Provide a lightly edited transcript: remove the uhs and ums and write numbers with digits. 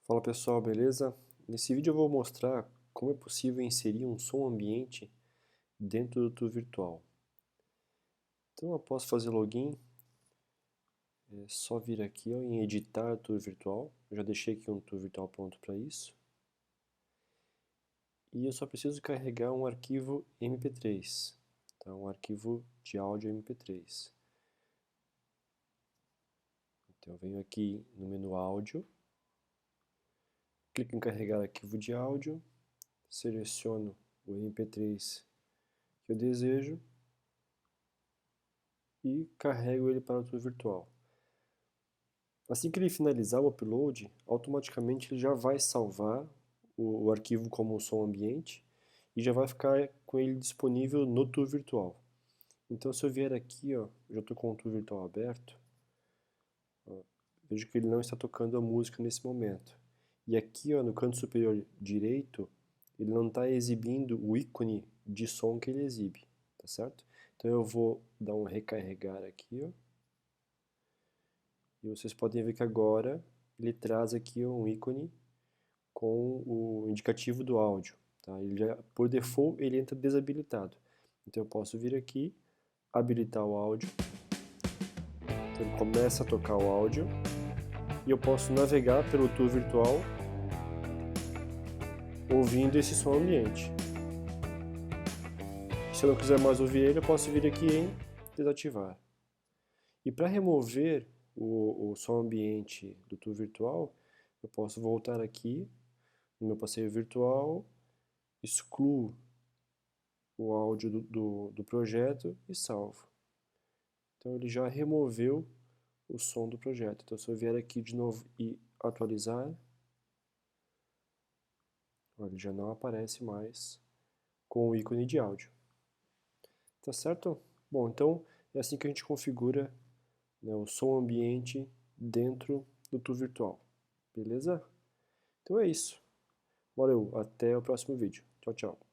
Fala pessoal, beleza? Nesse vídeo eu vou mostrar como é possível inserir um som ambiente dentro do tour virtual. Então, após fazer login, é só vir aqui ó, em editar tour virtual. Eu já deixei aqui um tour virtual pronto para isso. E eu só preciso carregar um arquivo MP3, tá? Um arquivo de áudio MP3. Então eu venho aqui no menu áudio, clico em carregar arquivo de áudio, seleciono o MP3 que eu desejo e carrego ele para o tour virtual. Assim que ele finalizar o upload, automaticamente ele já vai salvar o arquivo como som ambiente e já vai ficar com ele disponível no tour virtual. Então se eu vier aqui, ó, eu já estou com o tour virtual aberto, ó, vejo que ele não está tocando a música nesse momento. E aqui ó, no canto superior direito, ele não está exibindo o ícone de som que ele exibe, tá certo? Então eu vou dar um recarregar aqui, ó. E vocês podem ver que agora ele traz aqui um ícone com o indicativo do áudio. Tá? Ele já, por default ele entra desabilitado. Então eu posso vir aqui, habilitar o áudio. Então ele começa a tocar o áudio. E eu posso navegar pelo tour virtual ouvindo esse som ambiente. Se eu não quiser mais ouvir ele, eu posso vir aqui em desativar. E para remover o som ambiente do tour virtual, eu posso voltar aqui no meu passeio virtual, excluo o áudio do projeto e salvo. Então ele já removeu o som do projeto. Então se eu vier aqui de novo e atualizar, ele já não aparece mais com o ícone de áudio. Tá certo? Bom, então é assim que a gente configura, né, o som ambiente dentro do tour virtual. Beleza? Então é isso. Valeu, até o próximo vídeo. Tchau, tchau.